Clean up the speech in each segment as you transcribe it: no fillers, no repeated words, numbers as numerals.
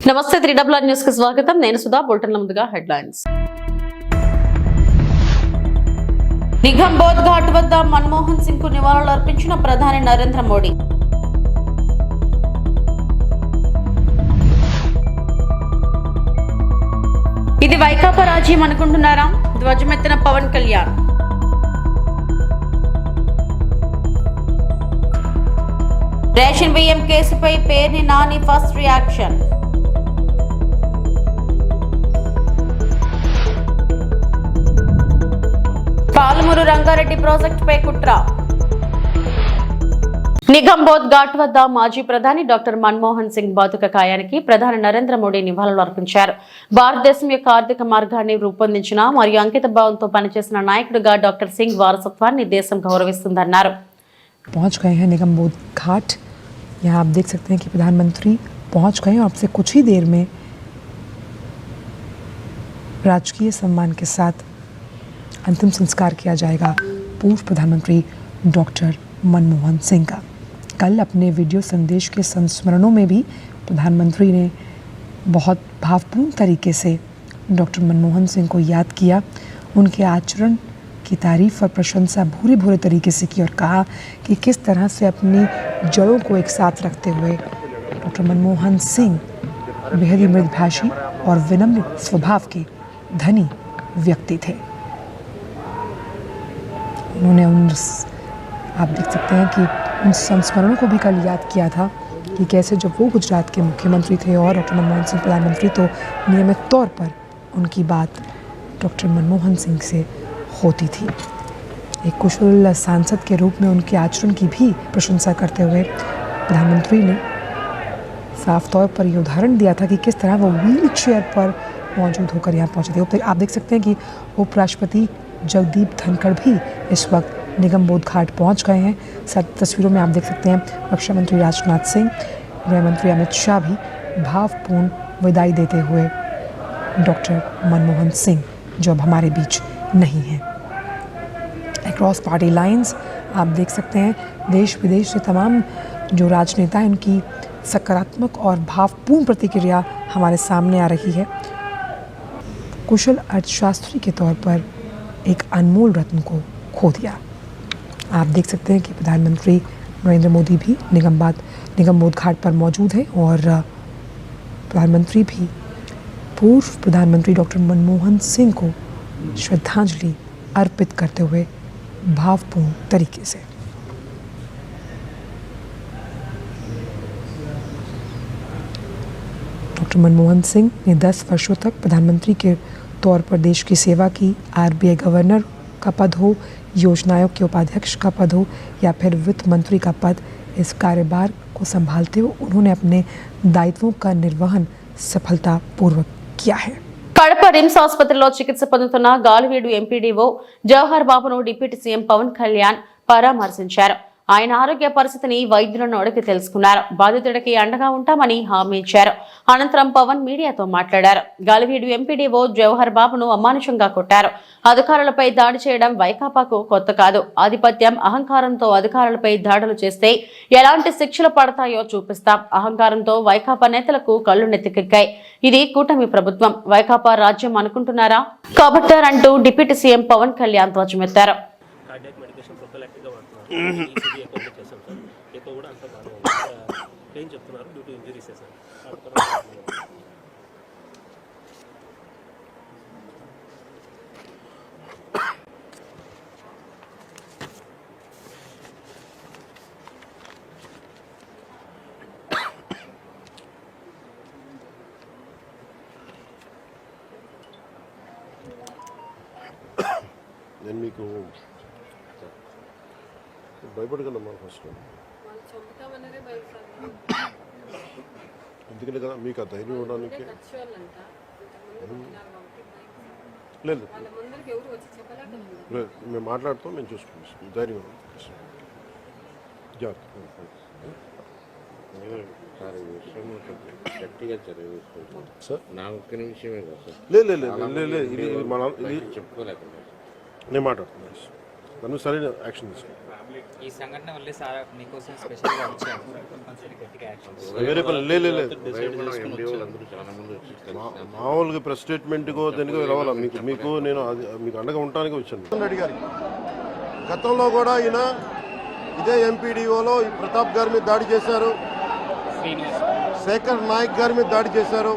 నమస్తే 3WR news కి స్వాగతం. నేను సుధా. బులెటిన్ల ముందుగా హెడ్లైన్స్. నిగంబోధ్ ఘాట్ వద్ద మన్మోహన్ సింగ్ కు నివాళులు అర్పించిన ప్రధాని నరేంద్ర మోడీ. ఇది వైకాపా రాజ్యం అనుకుంటున్నారా? ధ్వజమెత్తిన పవన్ కళ్యాణ్. రేషన్ బియ్యం కేసుపై పేర్ని నాని ఫస్ట్ రియాక్షన్. పాలమూరు రంగారెడ్డి ప్రాజెక్టుపై కుట్ర. నిగంబోధ్ ఘాట్ వద్ద మాజీ ప్రధాని డాక్టర్ మన్మోహన్ సింగ్ భౌతిక కాయానికి ప్రధాని నరేంద్ర మోడీ నివాళులు అర్పించారు. భారతదేశం యొక్క ఆర్థిక మార్గాన్ని రూపొందించిన మరియు అంకిత భావంతో పనిచేసిన నాయకుడిగా డాక్టర్ సింగ్ వారసత్వాన్ని దేశం గౌరవిస్తుందన్నారు. पहुंच गए हैं निगमबोध घाट. यहाँ आप देख सकते हैं कि प्रधानमंत्री पहुंच गए हैं और अब से कुछ ही देर में राजकीय सम्मान के साथ अंतिम संस्कार किया जाएगा पूर्व प्रधानमंत्री डॉक्टर मनमोहन सिंह का. कल अपने वीडियो संदेश के संस्मरणों में भी प्रधानमंत्री ने बहुत भावपूर्ण तरीके से डॉक्टर मनमोहन सिंह को याद किया, उनके आचरण की तारीफ और प्रशंसा भूरे भूरे तरीके से की और कहा कि किस तरह से अपनी जड़ों को एक साथ रखते हुए डॉक्टर मनमोहन सिंह बेहद ही मृदुभाषी और विनम्र स्वभाव के धनी व्यक्ति थे. उन्होंने आप देख सकते हैं कि उन संस्मरणों को भी कल याद किया था कि कैसे जब वो गुजरात के मुख्यमंत्री थे और डॉक्टर मनमोहन सिंह प्रधानमंत्री, तो नियमित तौर पर उनकी बात डॉक्टर मनमोहन सिंह से होती थी. एक कुशल सांसद के रूप में उनके आचरण की भी प्रशंसा करते हुए प्रधानमंत्री ने साफ तौर पर ये उदाहरण दिया था कि किस तरह वो व्हील चेयर पर मौजूद होकर यहाँ पहुँचे थे. आप देख सकते हैं कि उपराष्ट्रपति जगदीप धनखड़ भी इस वक्त निगमबोध घाट पहुँच गए हैं. तस्वीरों में आप देख सकते हैं रक्षा मंत्री राजनाथ सिंह, गृह मंत्री अमित शाह भी भावपूर्ण विदाई देते हुए डॉक्टर मनमोहन सिंह जो अब हमारे बीच नहीं हैं. अक्रॉस पार्टी लाइंस आप देख सकते हैं देश विदेश से तमाम जो राजनेता हैं उनकी सकारात्मक और भावपूर्ण प्रतिक्रिया हमारे सामने आ रही है. कुशल अर्थशास्त्री के तौर पर एक अनमोल रत्न को खो दिया. आप देख सकते हैं कि प्रधानमंत्री नरेंद्र मोदी भी निगमबोध घाट पर मौजूद हैं और प्रधानमंत्री भी पूर्व प्रधानमंत्री डॉक्टर मनमोहन सिंह को श्रद्धांजलि अर्पित करते हुए भावपूर्ण तरीके से. डॉक्टर मनमोहन सिंह ने 10 वर्षों तक प्रधानमंत्री के तौर पर देश की सेवा की. RBI गवर्नर का पद हो, योजना आयोग के उपाध्यक्ष का पद हो या फिर वित्त मंत्री का पद, इस कार्यभार को संभालते हुए उन्होंने अपने दायित्वों का निर्वहन सफलतापूर्वक किया है. కడప రిమ్స్ ఆసుపత్రిలో చికిత్స పొందుతున్న గాలివీడు ఎంపీడీఓ జవహర్ బాబును డిప్యూటీ సీఎం పవన్ కళ్యాణ్ పరామర్శించారు. ఆయన ఆరోగ్య పరిస్థితిని వైద్యులను అడిగి తెలుసుకున్నారు. బాధితుడికి అండగా ఉంటామని హామీ ఇచ్చారు. అనంతరం పవన్ మీడియాతో మాట్లాడారు. గాలివీడు ఎంపీడీఓ జవహర్ బాబును అమానుషంగా కొట్టారు. అధికారులపై దాడి చేయడం వైకాపాకు కొత్త కాదు. ఆధిపత్యం, అహంకారంతో అధికారులపై దాడులు చేస్తే ఎలాంటి శిక్షలు పడతాయో చూపిస్తాం. అహంకారంతో వైకాపా నేతలకు కళ్ళు నెత్తికెక్కాయి. ఇది కూటమి ప్రభుత్వం, వైకాపా రాజ్యం అనుకుంటున్నారా కాబట్టారు అంటూ డిప్యూటీ సీఎం పవన్ కళ్యాణ్ ధ్వజమెత్తారు. నేను మీకు భయపడగలమ్మా ఫస్ట్, ఎందుకంటే కదా మీకు ఆ ధైర్యం ఇవ్వడానికి. లేదు మేము మాట్లాడుతాం, మేము చూసుకుంటాం. ధైర్యం సార్ నా ఒక్క నిమిషమే కదా సార్. లేదు ఇది మన చెప్పుకోలేకుండా నేను మాట్లాడుతున్నాను. నన్ను సరైన యాక్షన్ తీసుకోండి. ఈ సంఘటన వల్లే సార్ మీకోసం స్పెషల్గా వచ్చాము కంపల్సరీ గట్టిగా యాక్షన్ వేరే పని లేదు అందరూ చాలా మంది వచ్చి మామూలుగా ప్రెస్ స్టేట్మెంట్కో దేనికో రావాలా మీకు నేను మీకు అండగా ఉండటానికి వచ్చాను. రెడ్డి గారి గతంలో కూడా ఈయన ఇదే ఎంపీడీఓలో ఈ ప్రతాప్ గారి మీద దాడి చేశారు, శేఖర్ నాయక్ గారి మీద దాడి చేశారు,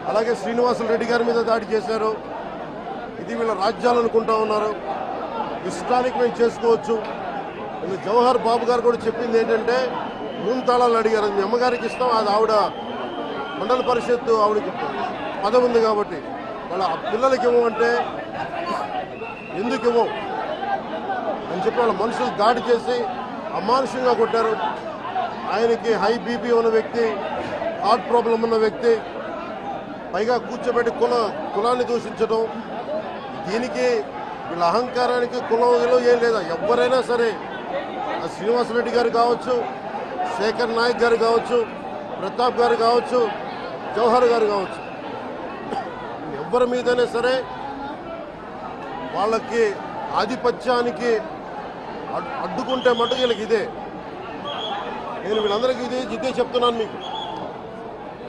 అలాగే శ్రీనివాసులు రెడ్డి గారి మీద దాడి చేశారు. ఇది వీళ్ళ రాజ్యాలు అనుకుంటా ఉన్నారు. ఇష్టానికి మేము చేసుకోవచ్చు. నేను జవహర్ బాబు గారు కూడా చెప్పింది ఏంటంటే మూడు తాళాలు అడిగారు. మీ అమ్మగారికి ఇస్తాం, అది ఆవిడ మండల పరిషత్తు ఆవిడకి పదవి ఉంది కాబట్టి వాళ్ళ పిల్లలకి ఇవ్వమంటే ఎందుకు ఇవ్వం అని చెప్పి వాళ్ళ మనుషులు దాడి చేసి అమానుషంగా కొట్టారు. ఆయనకి హై బీపీ ఉన్న వ్యక్తి, హార్ట్ ప్రాబ్లం ఉన్న వ్యక్తి, పైగా కూర్చోబెట్టి కులాన్ని దూషించడం. దీనికి వీళ్ళ అహంకారానికి కులం ఏం లేదా. ఎవరైనా సరే శ్రీనివాసరెడ్డి గారు కావచ్చు, శేఖర్ నాయక్ గారు కావచ్చు, ప్రతాప్ గారు కావచ్చు, జవహర్ గారు కావచ్చు, ఎవరి మీదైనా సరే వాళ్ళకి ఆధిపత్యానికి అడ్డుకుంటే మటుకు వీళ్ళకి ఇదే. నేను వీళ్ళందరికీ ఇదే చెప్తున్నాను మీకు.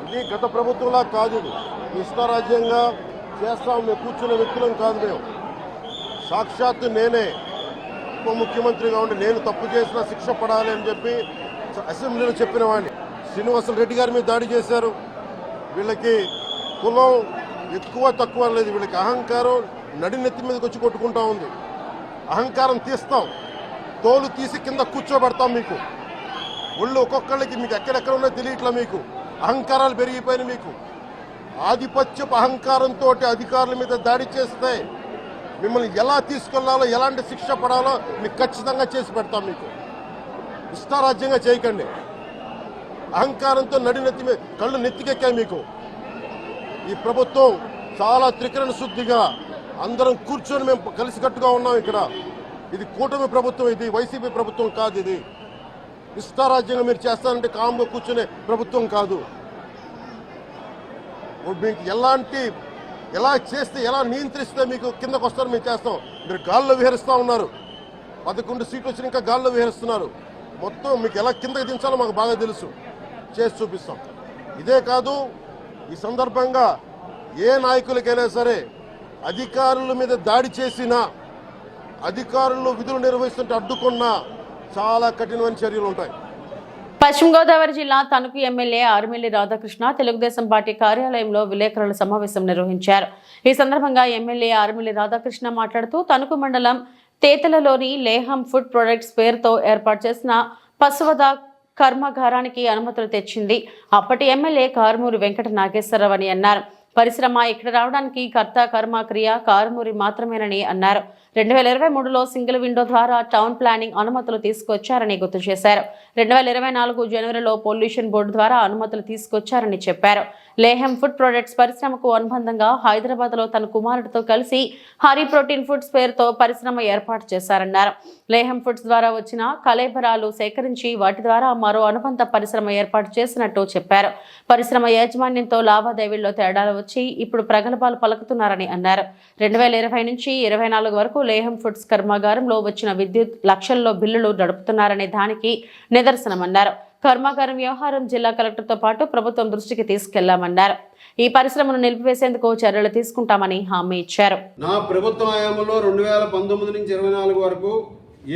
ఇది గత ప్రభుత్వంలా కాదు. ఇది ఇష్టారాజ్యంగా చేస్తాం మేము కూర్చున్న వ్యక్తులం కాదు. మేము సాక్షాత్తు నేనే ఉప ముఖ్యమంత్రిగా ఉండి నేను తప్పు చేసిన శిక్ష పడాలి అని చెప్పి అసెంబ్లీలో చెప్పిన వాడిని. శ్రీనివాసులు రెడ్డి గారి మీద దాడి చేశారు. వీళ్ళకి కులం ఎక్కువ తక్కువ లేదు. వీళ్ళకి అహంకారం నడినెత్తి మీదకి వచ్చి కొట్టుకుంటా ఉంది. అహంకారం తీస్తాం, తోలు తీసి కింద కూర్చోబెడతాం. మీకు ఒళ్ళు ఒక్కొక్కళ్ళకి మీకు ఎక్కడెక్కడ ఉన్నో తెలియట్లా. మీకు అహంకారాలు పెరిగిపోయినాయి. మీకు ఆధిపత్యపు అహంకారంతో అధికారుల మీద దాడి చేస్తే మిమ్మల్ని ఎలా తీసుకెళ్లాలో, ఎలాంటి శిక్ష పడాలో మీకు ఖచ్చితంగా చేసి పెడతాం. మీకు ఇష్టారాజ్యంగా చేయకండి. అహంకారంతో నడినెత్తి మీద కళ్ళు నెత్తికెక్కాయి. మీకు ఈ ప్రభుత్వం చాలా త్రికరణ శుద్ధిగా అందరం కూర్చొని మేము కలిసికట్టుగా ఉన్నాం. ఇక్కడ ఇది కూటమి ప్రభుత్వం, ఇది వైసీపీ ప్రభుత్వం కాదు. ఇది ఇష్టారాజ్యంగా మీరు చేస్తారంటే కామ్గా కూర్చునే ప్రభుత్వం కాదు. మీకు ఎలా చేస్తే, ఎలా నియంత్రిస్తే మీకు కిందకు వస్తారో మేము చేస్తాం. మీరు గాల్లో విహరిస్తూ ఉన్నారు. 11 సీట్లు వచ్చిన ఇంకా గాల్లో విహరిస్తున్నారు. మొత్తం మీకు ఎలా కిందకి దించాలో మాకు బాగా తెలుసు. చేసి చూపిస్తాం. ఇదే కాదు, ఈ సందర్భంగా ఏ నాయకులకైనా సరే అధికారుల మీద దాడి చేసినా, అధికారులు విధులు నిర్వహిస్తుంటే అడ్డుకున్నా చాలా కఠినమైన చర్యలు ఉంటాయి. పశ్చిమ గోదావరి జిల్లా తణుకు ఎమ్మెల్యే ఆర్మిల్లి రాధాకృష్ణ తెలుగుదేశం పార్టీ కార్యాలయంలో విలేకరుల సమావేశం నిర్వహించారు. ఈ సందర్భంగా ఎమ్మెల్యే ఆర్మిల్లి రాధాకృష్ణ మాట్లాడుతూ తణుకు మండలం తేతలలోని లేహం ఫుడ్ ప్రొడక్ట్స్ పేరుతో ఏర్పాటు చేసిన పశువధ కర్మాగారానికి అనుమతులు తెచ్చింది అప్పటి ఎమ్మెల్యే కారుమూరి వెంకట నాగేశ్వరరావు అని అన్నారు. పరిశ్రమ ఇక్కడ రావడానికి కర్త కర్మ క్రియ కారుమూరి మాత్రమేనని అన్నారు. 2023లో సింగిల్ విండో ద్వారా టౌన్ ప్లానింగ్ అనుమతులు తీసుకొచ్చారని గుర్తు చేశారు. 2024 జనవరిలో పొల్యూషన్ బోర్డు ద్వారా అనుమతులు తీసుకొచ్చారని చెప్పారు. లేహం ఫుడ్ ప్రొడక్ట్స్ పరిశ్రమకు అనుబంధంగా హైదరాబాద్లో తన కుమారుడితో కలిసి హరి ప్రోటీన్ ఫుడ్స్ పేరుతో పరిశ్రమ ఏర్పాటు చేశారన్నారు. లేహం ఫుడ్స్ ద్వారా వచ్చిన కళేబరాలు సేకరించి వాటి ద్వారా మరో అనుబంధ పరిశ్రమ ఏర్పాటు చేసినట్టు చెప్పారు. పరిశ్రమ యాజమాన్యంతో లావాదేవీల్లో తేడాలు వచ్చి ఇప్పుడు ప్రగల్భాలు పలుకుతున్నారని అన్నారు. 2020 నుంచి 2024 వరకు లేహం ఫుడ్స్ కర్మాగారంలో వచ్చిన విద్యుత్ లక్షల్లో బిల్లులు నడుపుతున్నారనే దానికి నిదర్శనమన్నారు. కర్మాగారం వ్యవహారం జిల్లా కలెక్టర్తో పాటు ప్రభుత్వం దృష్టికి తీసుకెళ్లామన్నారు. ఈ పరిశ్రమను నిలిపివేసేందుకు చర్యలు తీసుకుంటామని హామీ ఇచ్చారు. నా ప్రభుత్వ హయాంలో 2019 నుంచి 24 వరకు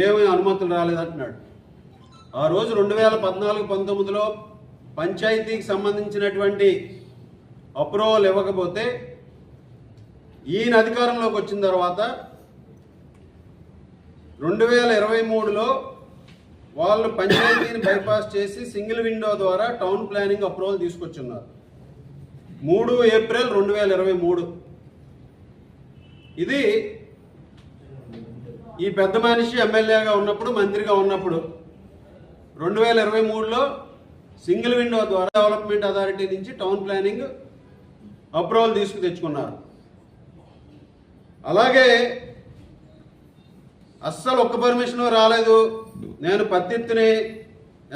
ఏమీ అనుమతులు రాలేదంటున్నాడు. ఆ రోజు 2014-19లో పంచాయతీకి సంబంధించినటువంటి అప్రూవల్ ఇవ్వకపోతే ఈయన అధికారంలోకి వచ్చిన తర్వాత 2023లో వాళ్ళు పంచాయతీని బైపాస్ చేసి సింగిల్ విండో ద్వారా టౌన్ ప్లానింగ్ అప్రూవల్ తీసుకొచ్చున్నారు. 3 ఏప్రిల్ 2023 ఇది ఈ పెద్ద మనిషి ఎమ్మెల్యేగా ఉన్నప్పుడు, మంత్రిగా ఉన్నప్పుడు 2023లో సింగిల్ విండో ద్వారా డెవలప్మెంట్ అథారిటీ నుంచి టౌన్ ప్లానింగ్ అప్రూవల్ తెచ్చుకున్నారు. అలాగే అస్సలు ఒక్క పర్మిషన్ రాలేదు, నేను పద్దెత్తుని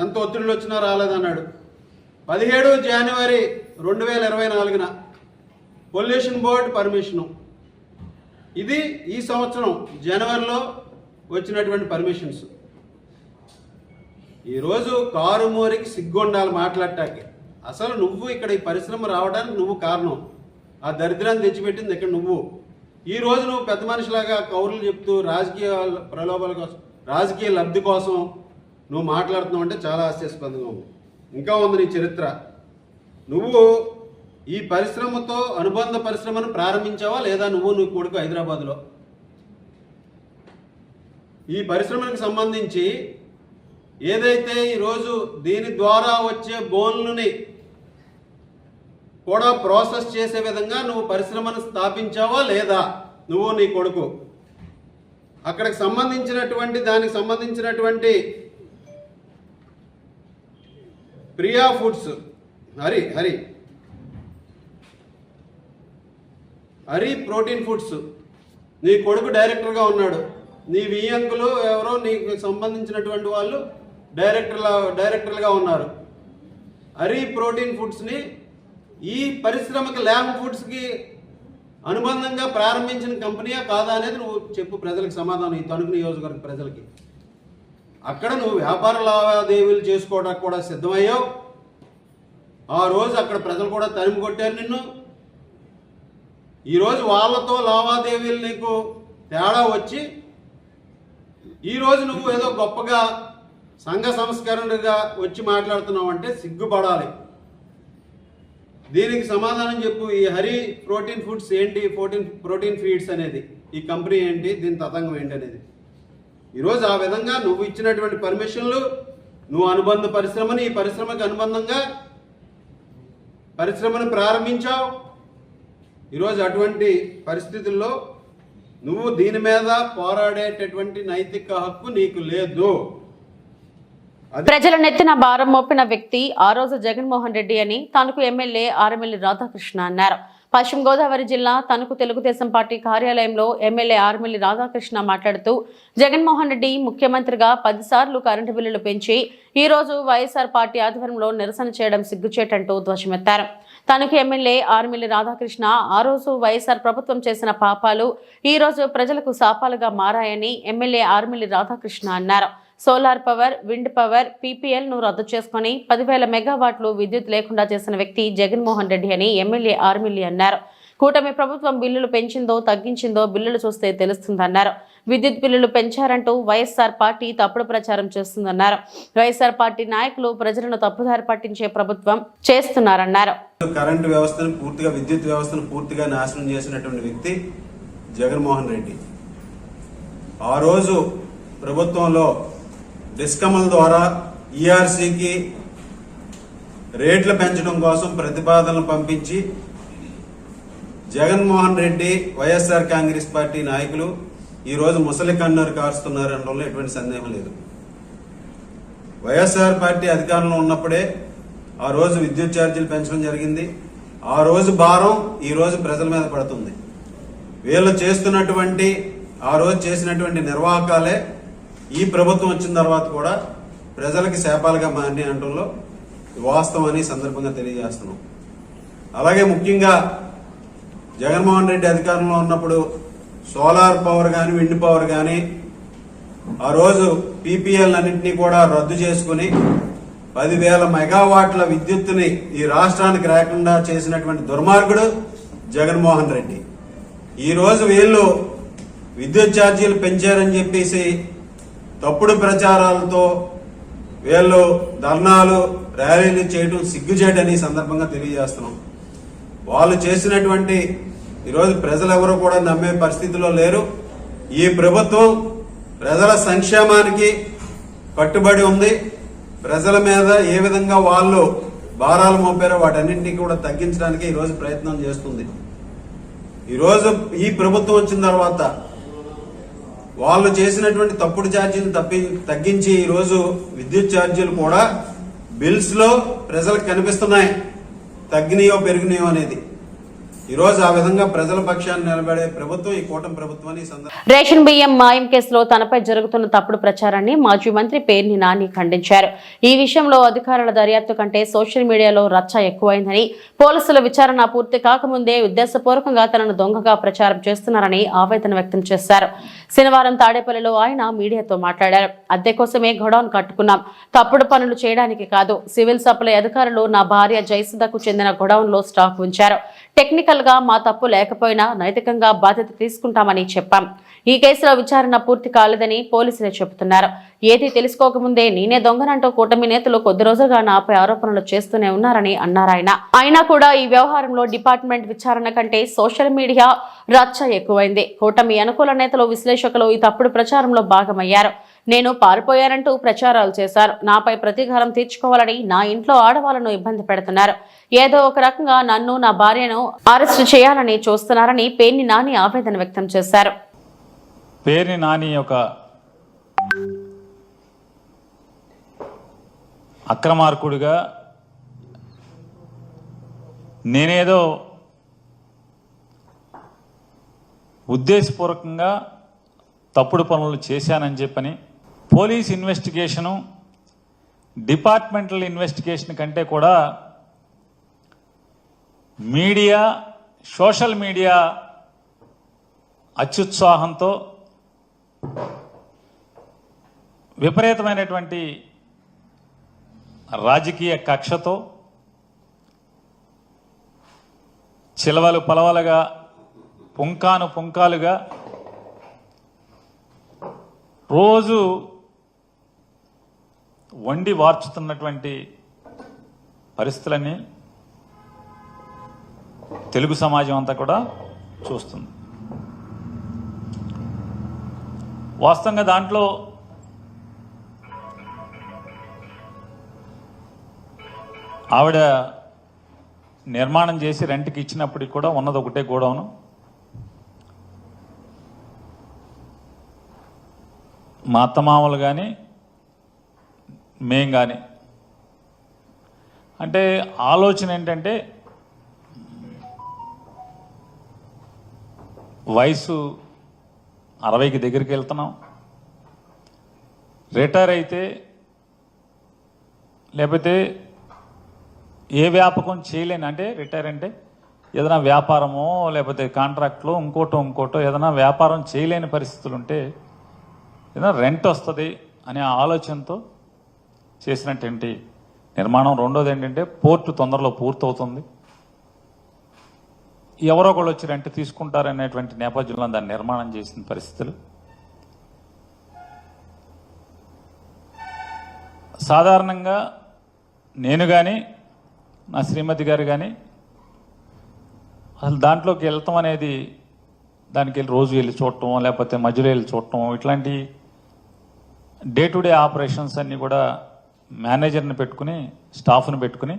ఎంత ఒత్తిడిలు వచ్చినా రాలేదన్నాడు. 17 జనవరి 2024న పొల్యూషన్ బోర్డు పర్మిషను. ఇది ఈ సంవత్సరం జనవరిలో వచ్చినటువంటి పర్మిషన్స్. ఈరోజు కారు మోరికి సిగ్గుండాలి మాట్లాడటానికి. అసలు నువ్వు ఇక్కడ ఈ పరిశ్రమ రావడానికి నువ్వు కారణం. ఆ దరిద్రాన్ని తెచ్చిపెట్టింది ఇక్కడ నువ్వు. ఈ రోజు నువ్వు పెద్ద మనిషిలాగా కౌరులు చెప్తూ రాజకీయ ప్రలోభాల కోసం, రాజకీయ లబ్ధి కోసం నువ్వు మాట్లాడుతున్నావు అంటే చాలా హాస్యాస్పదంగా ఉంది. ఇంకా ఉంది నీ చరిత్ర. నువ్వు ఈ పరిశ్రమతో అనుబంధ పరిశ్రమను ప్రారంభించావా లేదా? నీ కొడుకు హైదరాబాద్లో ఈ పరిశ్రమకు సంబంధించి ఏదైతే ఈరోజు దీని ద్వారా వచ్చే బోన్లని కూడా ప్రాసెస్ చేసే విధంగా నువ్వు పరిశ్రమను స్థాపించావా లేదా? నువ్వు నీ కొడుకు అక్కడికి సంబంధించినటువంటి దానికి సంబంధించినటువంటి Priya foods Hari protein foods నీ కొడుకు డైరెక్టర్గా ఉన్నాడు. నీ వియ్యంకులు ఎవరో నీకు సంబంధించినటువంటి వాళ్ళు డైరెక్టర్లుగా ఉన్నారు. హరి ప్రోటీన్ ఫుడ్స్ని ఈ పరిశ్రమకి ల్యామ్ ఫుడ్స్కి అనుబంధంగా ప్రారంభించిన కంపెనీయా కాదా అనేది నువ్వు చెప్పు ప్రజలకు సమాధానం. ఈ తణుకు నియోజకవర్గ ప్రజలకి అక్కడ నువ్వు వ్యాపార లావాదేవీలు చేసుకోవడానికి కూడా సిద్ధమయ్యావు. ఆ రోజు అక్కడ ప్రజలు కూడా తరిమి కొట్టారు నిన్ను. ఈరోజు వాళ్ళతో లావాదేవీలు నీకు తేడా వచ్చి ఈరోజు నువ్వు ఏదో గొప్పగా సంఘ సంస్కరణగా వచ్చి మాట్లాడుతున్నావు అంటే సిగ్గుపడాలి. దీనికి సమాధానం చెప్పు. ఈ హరి ప్రోటీన్ ఫుడ్స్ ఏంటి? ప్రోటీన్ ఫీడ్స్ అనేది ఈ కంపెనీ ఏంటి? దీని తతంగం ఏంటి అనేది ఈరోజు ఆ విధంగా నువ్వు ఇచ్చినటువంటి పర్మిషన్లు, నువ్వు అనుబంధ పరిశ్రమని ఈ పరిశ్రమకు అనుబంధంగా పరిశ్రమను ప్రారంభించావు. ఈరోజు అటువంటి పరిస్థితుల్లో నువ్వు దీని మీద పోరాడేటటువంటి నైతిక హక్కు నీకు లేదు. ప్రజల నెత్తిన భారం మోపిన వ్యక్తి ఆ రోజు జగన్మోహన్ రెడ్డి అని తణుకు ఎమ్మెల్యే ఆర్ఎమ్మెల్యే రాధాకృష్ణ అన్నారు. పశ్చిమ గోదావరి జిల్లా తణుకు తెలుగుదేశం పార్టీ కార్యాలయంలో ఎమ్మెల్యే ఆర్ఎమ్మెల్యే రాధాకృష్ణ మాట్లాడుతూ జగన్మోహన్ రెడ్డి ముఖ్యమంత్రిగా 10 సార్లు కరెంటు బిల్లులు పెంచి ఈ రోజు వైఎస్ఆర్ పార్టీ ఆధ్వర్యంలో నిరసన చేయడం సిగ్గుచేటంటూ ధ్వజమెత్తారు. తణుకు ఎమ్మెల్యే ఆర్ఎమ్మెల్యే రాధాకృష్ణ ఆ రోజు వైఎస్ఆర్ ప్రభుత్వం చేసిన పాపాలు ఈ రోజు ప్రజలకు శాపాలుగా మారాయని ఎమ్మెల్యే ఆర్ఎమ్మెల్యే రాధాకృష్ణ అన్నారు. Solar power, wind power, PPL ను రద్దు చేసుకుని 10,000 మెగావాట్లు విద్యుత్ లేకుండా చేసిన వ్యక్తి జగన్మోహన్ రెడ్డి అని ఎమ్మెల్యే ఆర్ఎమ్మెల్యే అన్నారు. కూటమి ప్రభుత్వం బిల్లులు పెంచిందో తగ్గించిందో బిల్లులు చూస్తే తెలుస్తుందన్నారు. విద్యుత్ బిల్లులు పెంచారంటూ వైఎస్ఆర్ పార్టీ తప్పుడు ప్రచారం చేస్తుందన్నారు. వైఎస్ఆర్ పార్టీ నాయకులు ప్రజలను తప్పుదారి పట్టించే ప్రభుత్వం చేస్తున్నారన్నారు. కరెంటు వ్యవస్థను పూర్తిగా, విద్యుత్ వ్యవస్థను పూర్తిగా నాశనం చేసినటువంటి వ్యక్తి జగన్మోహన్ రెడ్డి. ఆ రోజు ప్రభుత్వంలో డిస్కమ్ల ద్వారా ఈఆర్సీకి రేట్లు పెంచడం కోసం ప్రతిపాదనలు పంపించి జగన్మోహన్ రెడ్డి, వైఎస్ఆర్ కాంగ్రెస్ పార్టీ నాయకులు ఈరోజు ముసలి కన్నీరు కారుస్తున్నారనడంలో ఎటువంటి సందేహం లేదు. వైఎస్ఆర్ పార్టీ అధికారంలో ఉన్నప్పుడే ఆ రోజు విద్యుత్ ఛార్జీలు పెంచడం జరిగింది. ఆ రోజు భారం ఈ రోజు ప్రజల మీద పడుతుంది. వీళ్ళు చేస్తున్నటువంటి ఆ రోజు చేసినటువంటి నిర్వాహకాలే ఈ ప్రభుత్వం వచ్చిన తర్వాత కూడా ప్రజలకి శాపాలుగా మారి అనడంలో వాస్తవం అని సందర్భంగా తెలియజేస్తున్నాం. అలాగే ముఖ్యంగా జగన్మోహన్ రెడ్డి అధికారంలో ఉన్నప్పుడు సోలార్ పవర్ కానీ, విండ్ పవర్ కానీ ఆ రోజు పీపీఎల్ అన్నింటినీ కూడా రద్దు చేసుకుని 10,000 మెగావాట్ల విద్యుత్తుని ఈ రాష్ట్రానికి రాకుండా చేసినటువంటి దుర్మార్గుడు జగన్మోహన్ రెడ్డి. ఈ రోజు వీళ్ళు విద్యుత్ ఛార్జీలు పెంచారని చెప్పేసి తప్పుడు ప్రచారాలతో వీళ్ళు ధర్నాలు, ర్యాలీలు చేయడం సిగ్గుచేటని సందర్భంగా తెలియజేస్తున్నాం. వాళ్ళు చేసినటువంటి ఈరోజు ప్రజలెవరూ కూడా నమ్మే పరిస్థితిలో లేరు. ఈ ప్రభుత్వం ప్రజల సంక్షేమానికి కట్టుబడి ఉంది. ప్రజల మీద ఏ విధంగా వాళ్ళు భారాలు మోపారో వాటన్నింటినీ కూడా తగ్గించడానికి ఈరోజు ప్రయత్నం చేస్తుంది. ఈరోజు ఈ ప్రభుత్వం వచ్చిన తర్వాత వాళ్ళు చేసినటువంటి తప్పుడు ఛార్జీలు తగ్గించి ఈరోజు విద్యుత్ ఛార్జీలు కూడా బిల్స్ లో ప్రజలకు కనిపిస్తున్నాయి, తగ్గినాయో పెరిగినాయో అనేది. ఈరోజు ఆ విధంగా ప్రజల పక్షాన్ని నిలబడే ప్రభుత్వం ఈ కూటమి ప్రభుత్వం అని రేషన్ బియ్యం మాయం కేసులో తనపై జరుగుతున్న తప్పుడు ప్రచారాన్ని మాజీ మంత్రి పేర్ని నాని ఖండించారు. ఈ విషయంలో అధికారుల దర్యాప్తు కంటే సోషల్ మీడియాలో రచ్చ ఎక్కువైందని, పోలీసుల విచారణ పూర్తి కాకముందే ఉద్దేశపూర్వకంగా తనను దొంగగా ప్రచారం చేస్తున్నారని ఆవేదన వ్యక్తం చేశారు. శనివారం తాడేపల్లిలో ఆయన మీడియాతో మాట్లాడారు. అద్దె కోసమే గొడౌన్ కట్టుకున్నాం, తప్పుడు పనులు చేయడానికి కాదు. సివిల్ సప్లై అధికారులు నా భార్య జయసుధకు చెందిన గొడౌన్ లో స్టాక్ ఉంచారు. టెక్నికల్ గా మా తప్పు లేకపోయినా నైతికంగా బాధ్యత తీసుకుంటామని చెప్పాం. ఈ కేసులో విచారణ పూర్తి కాలేదని పోలీసులే చెబుతున్నారు. ఏది తెలుసుకోకముందే నేనే దొంగనంటూ కూటమి నేతలు కొద్ది రోజులుగా నాపై ఆరోపణలు చేస్తూనే ఉన్నారని అన్నారాయన. అయినా కూడా ఈ వ్యవహారంలో డిపార్ట్మెంట్ విచారణ కంటే సోషల్ మీడియా రచ్చ ఎక్కువైంది. కూటమి అనుకూల నేతలు, విశ్లేషకులు ఈ తప్పుడు ప్రచారంలో భాగమయ్యారు. నేను పారిపోయానంటూ ప్రచారాలు చేశారు. నాపై ప్రతీకారం తీర్చుకోవాలని నా ఇంట్లో ఆడవాళ్లను ఇబ్బంది పెడుతున్నారు. ఏదో ఒక రకంగా నన్ను, నా భార్యను అరెస్టు చేయాలని చూస్తున్నారని పేర్ని నాని ఆవేదన వ్యక్తం చేశారు. పేర్ని నాని ఒక అక్రమార్కుడిగా నేనేదో ఉద్దేశపూర్వకంగా తప్పుడు పనులు చేశానని చెప్పని పోలీస్ ఇన్వెస్టిగేషను, డిపార్ట్మెంటల్ ఇన్వెస్టిగేషన్ కంటే కూడా మీడియా, సోషల్ మీడియా అత్యుత్సాహంతో విపరీతమైనటువంటి రాజకీయ కక్షతో చిలవలు పలవలుగా, పుంకాను పుంకాలుగా రోజు వండి వార్చుతున్నటువంటి పరిస్థితులన్నీ తెలుగు సమాజం అంతా కూడా చూస్తుంది. వాస్తవంగా దాంట్లో ఆవిడ నిర్మాణం చేసి రెంట్కి ఇచ్చినప్పటికి కూడా ఉన్నది ఒకటే గోడౌను. మా అత్తమామలు కానీ మేం కానీ అంటే ఆలోచన ఏంటంటే వయసు 60కి దగ్గరికి వెళ్తున్నాం, రిటైర్ అయితే లేకపోతే ఏ వ్యాపకం చేయలేని, అంటే రిటైర్ అంటే ఏదైనా వ్యాపారమో లేకపోతే కాంట్రాక్ట్లో ఇంకోటో ఏదైనా వ్యాపారం చేయలేని పరిస్థితులు ఉంటే ఏదైనా రెంట్ వస్తుంది అనే ఆలోచనతో చేసినటువంటి నిర్మాణం. రెండోది ఏంటంటే పోర్టు తొందరలో పూర్తవుతుంది, ఎవరో ఒకళ్ళు వచ్చి రెంట్ తీసుకుంటారనేటువంటి నేపథ్యంలో దాన్ని నిర్మాణం చేసిన పరిస్థితులు. సాధారణంగా నేను కానీ నా శ్రీమతి గారు కానీ అసలు దాంట్లోకి వెళ్తాం అనేది, దానికి వెళ్ళి రోజు వెళ్ళి చూడటం లేకపోతే మధ్యలో వెళ్ళి చూడటం, ఇట్లాంటి డే టు డే ఆపరేషన్స్ అన్నీ కూడా మేనేజర్ని పెట్టుకుని, స్టాఫ్ని పెట్టుకుని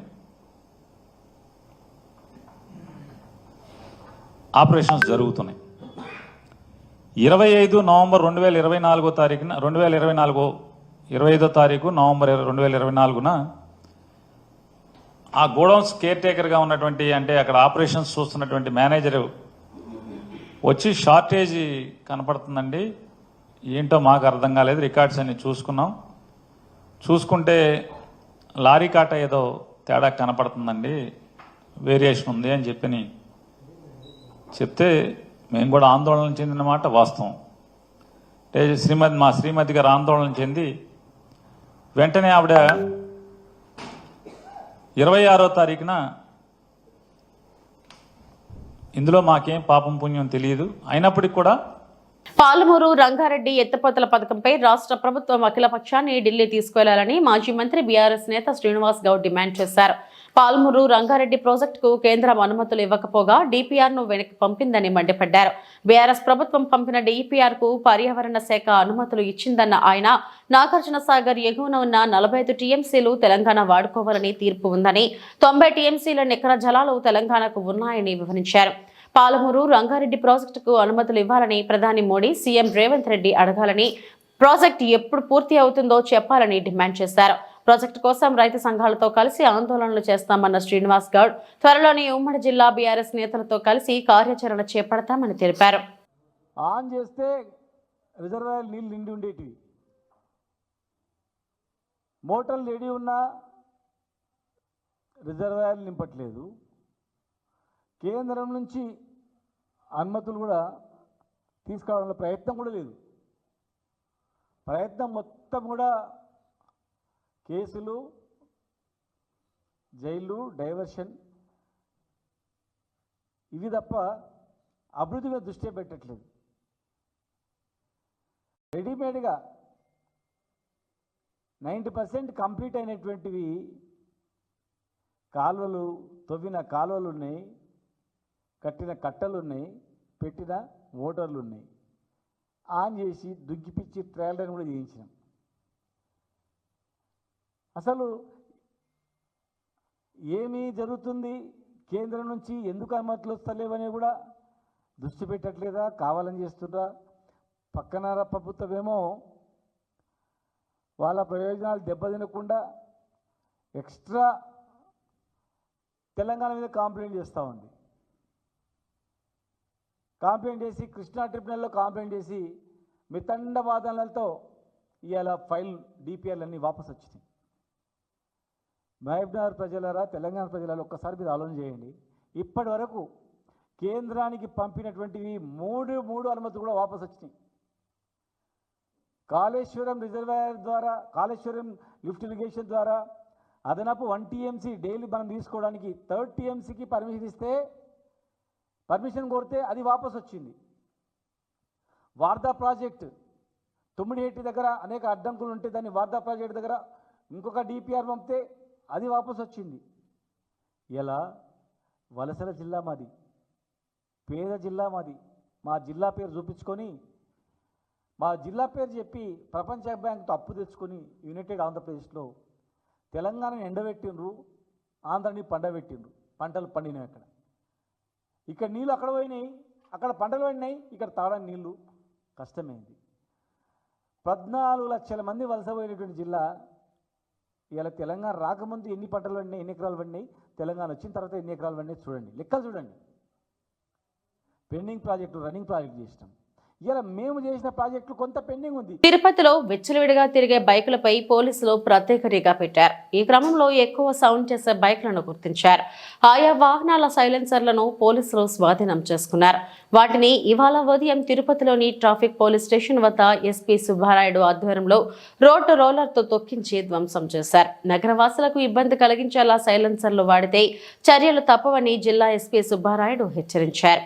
ఆపరేషన్స్ జరుగుతున్నాయి. 25 నవంబర్ 2024 తారీఖున 25వ తారీఖు నవంబర్ 2024న ఆ గోడౌన్స్ కేర్ టేకర్గా ఉన్నటువంటి, అంటే అక్కడ ఆపరేషన్స్ చూస్తున్నటువంటి మేనేజరు వచ్చి షార్టేజ్ కనపడుతుందండి, ఏంటో మాకు అర్థం కాలేదు, రికార్డ్స్ అన్ని చూసుకున్నాం, చూసుకుంటే లారీ కాట ఏదో తేడా కనపడుతుందండి, వేరియేషన్ ఉంది అని చెప్పని చెప్తే మేము కూడా ఆందోళన చెందిన మాట వాస్తవం. అంటే మా శ్రీమతి గారు ఆందోళన చెంది వెంటనే ఆవిడ 26వ తారీఖున ఇందులో మాకేం పాపం పుణ్యం తెలియదు, అయినప్పటికీ కూడా పాలమూరు రంగారెడ్డి ఎత్తిపోతల పథకంపై రాష్ట్ర ప్రభుత్వం అఖిలపక్షాన్ని ఢిల్లీ తీసుకెళ్లాలని మాజీ మంత్రి బీఆర్ఎస్ నేత శ్రీనివాస్ గౌడ్ డిమాండ్ చేశారు. పాలమూరు రంగారెడ్డి ప్రాజెక్టుకు కేంద్రం అనుమతులు ఇవ్వకపోగా డీపీఆర్ ను వెనక్కి పంపిందని మండిపడ్డారు. బీఆర్ఎస్ ప్రభుత్వం పంపిన డీపీఆర్ కు పర్యావరణ శాఖ అనుమతులు ఇచ్చిందన్న ఆయన, నాగార్జున సాగర్ ఎగువన ఉన్న 45 టీఎంసీలు తెలంగాణ వాడుకోవాలని తీర్పు ఉందని, 90 టీఎంసీల నికర జలాలు తెలంగాణకు ఉన్నాయని వివరించారు. పాలమూరు రంగారెడ్డి ప్రాజెక్టుకు అనుమతులు ఇవ్వాలని ప్రధాని మోడీ, సీఎం రేవంత్ రెడ్డి అడగాలని, ప్రాజెక్టు ఎప్పుడు పూర్తి అవుతుందో చెప్పాలని డిమాండ్ చేశారు. ప్రాజెక్టు కోసం రైతు సంఘాలతో కలిసి ఆందోళనలు చేస్తామన్న శ్రీనివాస్ గౌడ్ త్వరలోని ఉమ్మడి జిల్లా బీఆర్ఎస్ నేతలతో కలిసి కార్యాచరణ చేపడతామని తెలిపారు. ఆన్ చేస్తే రిజర్వాయర్ నీళ్ళు నిండి ఉండేటివి, మోటార్లు రెడీ ఉన్నా రిజర్వాయర్లు నింపట్లేదు. కేంద్రం నుంచి అనుమతులు కూడా తీసుకురావడంలో ప్రయత్నం కూడా లేదు. ప్రయత్నం మొత్తం కూడా కేసులు, జైలు, డైవర్షన్ ఇవి తప్ప అభివృద్ధి మీద దృష్టి పెట్టట్లేదు. రెడీమేడ్గా 90% కంప్లీట్ అయినటువంటివి కాలువలు, తవ్విన కాలువలు ఉన్నాయి, కట్టిన కట్టలు ఉన్నాయి, పెట్టిన మోటార్లు ఉన్నాయి. ఆన్ చేసి దుగ్గిపిచ్చి ట్రయల్ కూడా చేయించినాం. అసలు ఏమీ జరుగుతుంది, కేంద్రం నుంచి ఎందుకు అనుమతులు వస్తలేవని కూడా దృష్టి పెట్టట్లేదా, కావాలని చేస్తుందా? పక్కన ప్రభుత్వమేమో వాళ్ళ ప్రయోజనాలు దెబ్బతినకుండా ఎక్స్ట్రా తెలంగాణ మీద కంప్లైంట్ చేస్తూ ఉంది. కంప్లైంట్ చేసి కృష్ణా ట్రిబ్యునల్లో కంప్లైంట్ చేసి మితండ వాదనలతో ఇవాళ ఫైల్ డిపిఆర్లు అన్నీ వాపసు వచ్చినాయి. మహబూబ్నగర్ ప్రజలారా, తెలంగాణ ప్రజలారా, ఒక్కసారి మీరు ఆలోచన చేయండి. ఇప్పటి వరకు కేంద్రానికి పంపినటువంటివి మూడు అనుమతులు కూడా వాపసు వచ్చినాయి. కాళేశ్వరం రిజర్వాయర్ ద్వారా, కాళేశ్వరం లిఫ్ట్ ఇరిగేషన్ ద్వారా అదనపు 1 TMC డైలీ మనం తీసుకోవడానికి 3rd TMCకి పర్మిషన్ ఇస్తే, పర్మిషన్ కోరితే అది వాపసు వచ్చింది. వార్దా ప్రాజెక్టు తుమ్మిడిహెట్టి దగ్గర అనేక అడ్డంకులు ఉంటే దాన్ని వార్దా ప్రాజెక్టు దగ్గర ఇంకొక డిపిఆర్ పంపితే అది వాపసు వచ్చింది. ఇలా వలసల జిల్లా మాది, పేద జిల్లా మాది. మా జిల్లా పేరు చూపించుకొని, మా జిల్లా పేరు చెప్పి ప్రపంచ బ్యాంకుతో అప్పు తెచ్చుకొని యునైటెడ్ ఆంధ్రప్రదేశ్లో తెలంగాణని ఎండబెట్టిండ్రు, ఆంధ్రాని పండబెట్టిండ్రు. పంటలు పండినాయి అక్కడ. ఇక్కడ నీళ్ళు అక్కడ పోయినాయి, అక్కడ పంటలు పండినాయి, ఇక్కడ తాగడానికి నీళ్ళు కష్టమైంది. 14 లక్షల మంది వలసపోయినటువంటి జిల్లా. ఇలా తెలంగాణ రాకముందు ఎన్ని పంటలు పండినాయి, ఎన్ని ఎకరాలు పండినాయి, తెలంగాణ వచ్చిన తర్వాత ఎన్ని ఎకరాలు పండినాయి చూడండి, లెక్కలు చూడండి. పెండింగ్ ప్రాజెక్టు, రన్నింగ్ ప్రాజెక్టు చేసినాం. ఇలా మేము చేసిన ప్రాజెక్టులు కొంత పెండింగ్ ఉంది. తిరుపతిలో విచ్చలవిడిగా తిరిగే బైకులపై పోలీసులు ప్రత్యేక నిఘా పెట్టారు. ఈ క్రమంలో ఎక్కువ సౌండ్ చేసే బైకులను గుర్తించారు. ఆయా వాహనాల సైలెన్సర్లను పోలీసులు స్వాధీనం చేసుకున్నారు. వాటిని ఇవాళ ఉదయం తిరుపతిలోని ట్రాఫిక్ పోలీస్ స్టేషన్ వద్ద ఎస్పీ సుబ్బారాయుడు ఆధ్వర్యంలో రోడ్డు రోలర్తో తొక్కించి ధ్వంసం చేశారు. నగరవాసులకు ఇబ్బంది కలిగించేలా సైలెన్సర్లు వాడితే చర్యలు తప్పవని జిల్లా ఎస్పీ సుబ్బారాయుడు హెచ్చరించారు.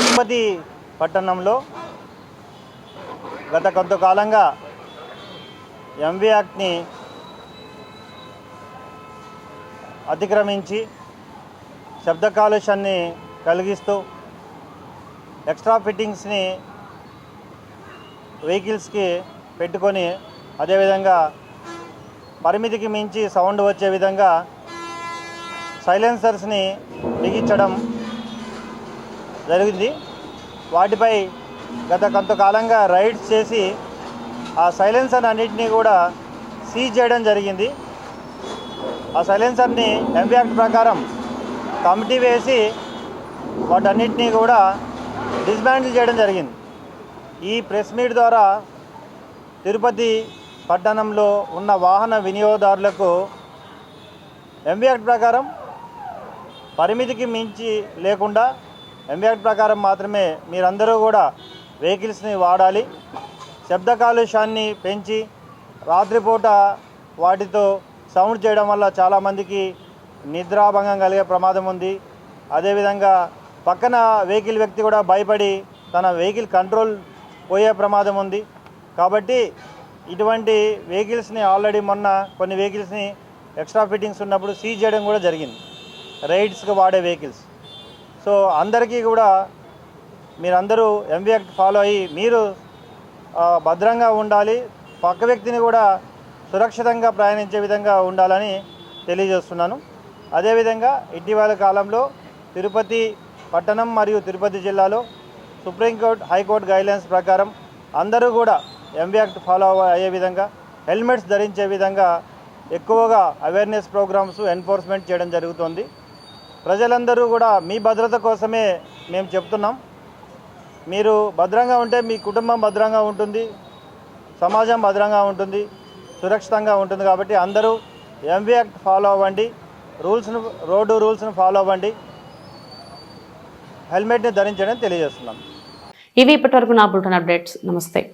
తిరుపతి పట్టణంలో గత కొంతకాలంగా ఎంవీ యాక్ట్ని అతిక్రమించి శబ్ద కాలుష్యాన్ని కలిగిస్తూ ఎక్స్ట్రా ఫిట్టింగ్స్ని వెహికల్స్కి పెట్టుకొని, అదేవిధంగా పరిమితికి మించి సౌండ్ వచ్చే విధంగా సైలెన్సర్స్ని బిగించడం జరిగింది. వాటిపై గత కొంతకాలంగా రైడ్స్ చేసి ఆ సైలెన్సర్ అన్నింటినీ కూడా సీజ్ చేయడం జరిగింది. ఆ సైలెన్సర్ని ఎంవీ యాక్ట్ ప్రకారం కమిటీ వేసి వాటన్నిటినీ కూడా డిస్మాంటిల్ చేయడం జరిగింది. ఈ ప్రెస్ మీట్ ద్వారా తిరుపతి పట్టణంలో ఉన్న వాహన వినియోగదారులకు ఎంవీ యాక్ట్ ప్రకారం పరిమితికి మించి లేకుండా ఎంవీ యాక్ట్ ప్రకారం మాత్రమే మీరందరూ కూడా వెహికల్స్ని వాడాలి. శబ్ద కాలుష్యాన్ని పెంచి రాత్రిపూట వాటితో సౌండ్ చేయడం వల్ల చాలామందికి నిద్రాభంగం కలిగే ప్రమాదం ఉంది. అదేవిధంగా పక్కన వెహికల్ వ్యక్తి కూడా భయపడి తన వెహికల్ కంట్రోల్ పోయే ప్రమాదం ఉంది. కాబట్టి ఇటువంటి వెహికల్స్ని ఆల్రెడీ మొన్న కొన్ని వెహికల్స్ని ఎక్స్ట్రా ఫిట్టింగ్స్ ఉన్నప్పుడు సీజ్ చేయడం కూడా జరిగింది, రైడ్స్కి వాడే వెహికల్స్. సో అందరికీ కూడా మీరందరూ ఎంవీ యాక్ట్ ఫాలో అయ్యి మీరు భద్రంగా ఉండాలి, పక్క వ్యక్తిని కూడా సురక్షితంగా ప్రయాణించే విధంగా ఉండాలని తెలియజేస్తున్నాను. అదేవిధంగా ఇటీవల కాలంలో తిరుపతి పట్టణం మరియు తిరుపతి జిల్లాలో సుప్రీంకోర్టు హైకోర్టు గైడ్లైన్స్ ప్రకారం అందరూ కూడా ఎంవీ యాక్ట్ ఫాలో అయ్యే విధంగా హెల్మెట్స్ ధరించే విధంగా ఎక్కువగా అవేర్నెస్ ప్రోగ్రామ్స్ ఎన్ఫోర్స్మెంట్ చేయడం జరుగుతుంది. ప్రజలందరూ కూడా మీ భద్రత కోసమే మేము చెప్తున్నాం. మీరు భద్రంగా ఉంటే మీ కుటుంబం భద్రంగా ఉంటుంది, సమాజం భద్రంగా ఉంటుంది, సురక్షితంగా ఉంటుంది. కాబట్టి అందరూ ఎంవీ యాక్ట్ ఫాలో అవ్వండి, రోడ్డు రూల్స్ను ఫాలో అవ్వండి, హెల్మెట్ని ధరించడం తెలియజేస్తున్నాం. ఇవి ఇప్పటివరకు నా బులెటిన్ అప్డేట్స్. నమస్తే.